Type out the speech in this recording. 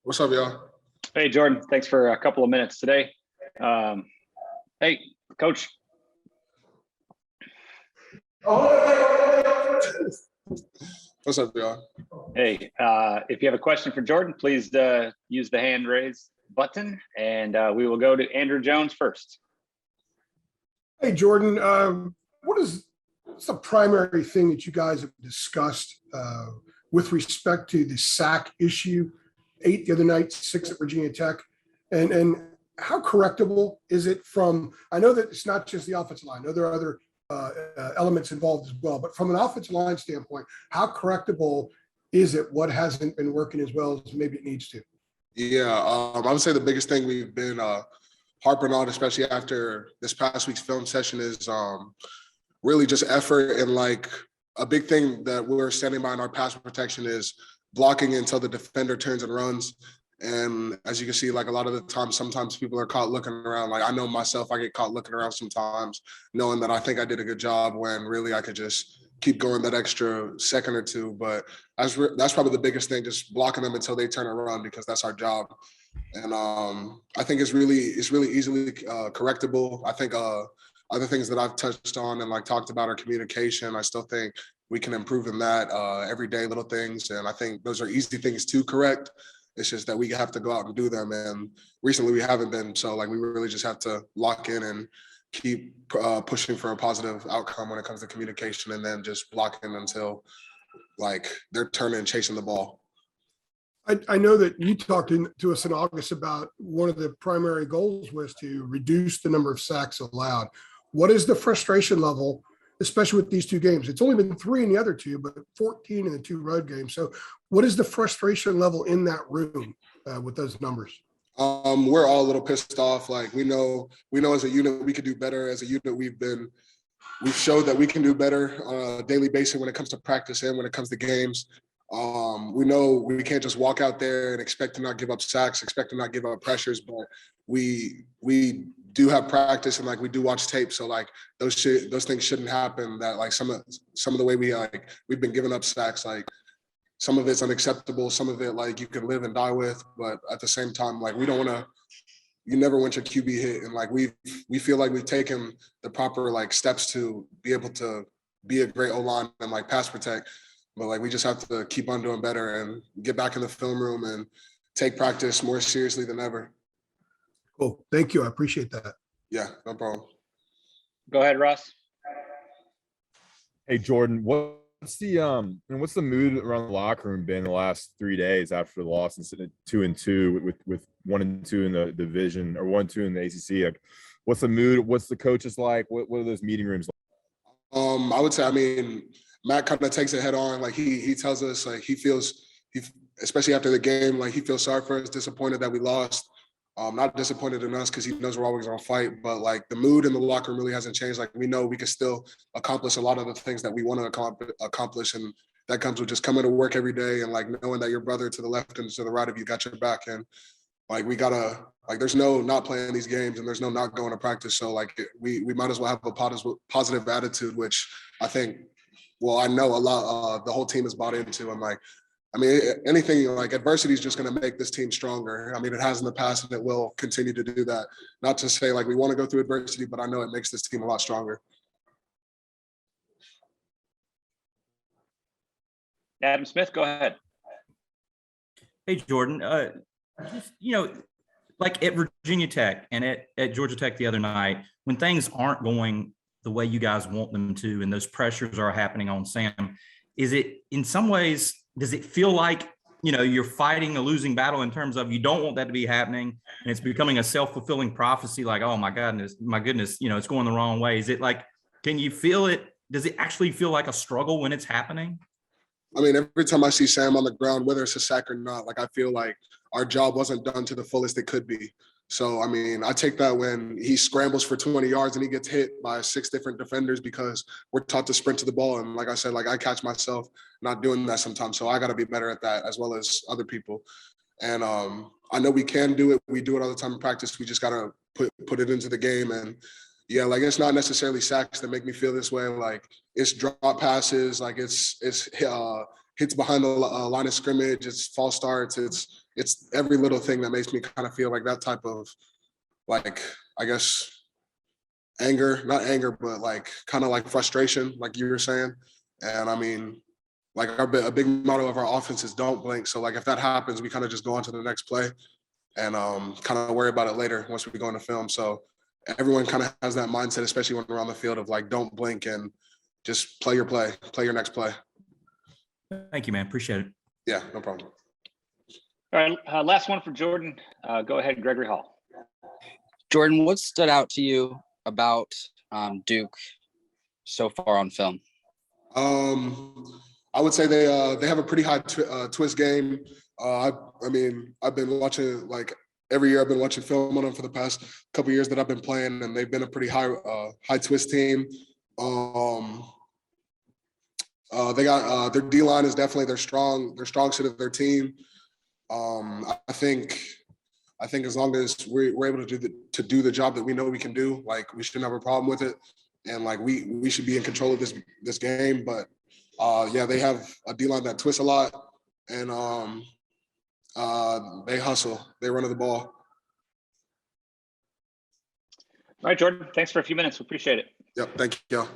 What's up, y'all? Hey, Jordan. Thanks for a couple of minutes today. Hey, Coach. What's up, y'all? Hey, if you have a question for Jordan, please use the hand raise button, and we will go to Andrew Jones first. Hey, Jordan. What's the primary thing that you guys have discussed with respect to the sack issue? 8 the other night, 6 at Virginia Tech, and how correctable is it from? I know that it's not just the offensive line. I know there are other elements involved as well, but from an offensive line standpoint, how correctable is it? What hasn't been working as well as maybe it needs to? Yeah, I would say the biggest thing we've been harping on, especially after this past week's film session, is really just effort. And like a big thing that we're standing by in our pass protection is blocking until the defender turns and runs. And as you can see, like a lot of the time, sometimes people are caught looking around. Like I know myself, I get caught looking around sometimes, knowing that I think I did a good job when really I could just keep going that extra second or two. But that's probably the biggest thing, just blocking them until they turn and run, because that's our job. And I think it's really easily correctable. I think other things that I've touched on and like talked about are communication. I still think we can improve in that everyday little things. And I think those are easy things to correct. It's just that we have to go out and do them. And recently we haven't been. So like we really just have to lock in and keep pushing for a positive outcome when it comes to communication, and then just blocking until like they're turning and chasing the ball. I know that you talked to us in August about one of the primary goals was to reduce the number of sacks allowed. What is the frustration level, especially with these two games? It's only been 3 in the other two, but 14 in the 2 road games. So what is the frustration level in that room with those numbers? We're all a little pissed off. Like we know as a unit we could do better. As a unit, we've showed that we can do better on a daily basis when it comes to practice and when it comes to games. We know we can't just walk out there and expect to not give up sacks, expect to not give up pressures, but we do have practice and like we do watch tape. So like those things shouldn't happen. That like some of the way we've been giving up sacks, like some of it's unacceptable. Some of it like you can live and die with, but at the same time, like we don't want to. You never want your QB hit, and like we feel like we've taken the proper like steps to be able to be a great O-line and like pass protect. But like we just have to keep on doing better and get back in the film room and take practice more seriously than ever. Cool. Thank you. I appreciate that. Yeah, no problem. Go ahead, Russ. Hey, Jordan, what's the mood around the locker room been the last 3 days after the loss instead of 2-2 with 1-2 in the division or 1-2 in the ACC? Like, what's the mood? What's the coaches like? What are those meeting rooms like? I would say, Matt kind of takes it head on. Like he tells us like he especially after the game, like he feels sorry for us, disappointed that we lost. Not disappointed in us because he knows we're always gonna fight, but like the mood in the locker room really hasn't changed. Like we know we can still accomplish a lot of the things that we want to accomplish, and that comes with just coming to work every day and like knowing that your brother to the left and to the right of you got your back. And like we gotta like there's no not playing these games and there's no not going to practice. So like we might as well have a positive attitude, which I think. Well, I know a lot. The whole team is bought into. And like, anything like adversity is just going to make this team stronger. It has in the past, and it will continue to do that. Not to say like we want to go through adversity, but I know it makes this team a lot stronger. Adam Smith, go ahead. Hey, Jordan. Like at Virginia Tech and at Georgia Tech the other night, when things aren't going the way you guys want them to, and those pressures are happening on Sam, is it in some ways, does it feel like, you're fighting a losing battle in terms of you don't want that to be happening and it's becoming a self-fulfilling prophecy, like, oh my goodness, it's going the wrong way? Is it like, can you feel it? Does it actually feel like a struggle when it's happening? Every time I see Sam on the ground, whether it's a sack or not, like I feel like our job wasn't done to the fullest it could be. So, I take that when he scrambles for 20 yards and he gets hit by 6 different defenders because we're taught to sprint to the ball. And like I said, like I catch myself not doing that sometimes. So I got to be better at that as well as other people. And I know we can do it. We do it all the time in practice. We just got to put it into the game. And yeah, like it's not necessarily sacks that make me feel this way. Like it's drop passes, like it's hits behind the line of scrimmage, it's false starts, it's every little thing that makes me kind of feel like that type of, like, I guess, anger, not anger, but like kind of like frustration, like you were saying. And I mean, like a big motto of our offense is don't blink. So like if that happens, we kind of just go on to the next play and kind of worry about it later once we go into film. So everyone kind of has that mindset, especially when we're on the field, of like don't blink and just play your next play. Thank you, man. Appreciate it. Yeah, no problem. All right, last one for Jordan. Go ahead, Gregory Hall. Jordan, what stood out to you about Duke so far on film? I would say they have a pretty high twist game. I mean, I've been watching, like, every year I've been watching film on them for the past couple of years that I've been playing, and they've been a pretty high twist team. They got their D line is definitely their strong suit of their team. I think as long as we're able to do the job that we know we can do, like, we shouldn't have a problem with it, and like we should be in control of this game. But yeah, they have a D line that twists a lot, and they hustle, they run to the ball. All right, Jordan, thanks for a few minutes. We appreciate it. Yep, thank you.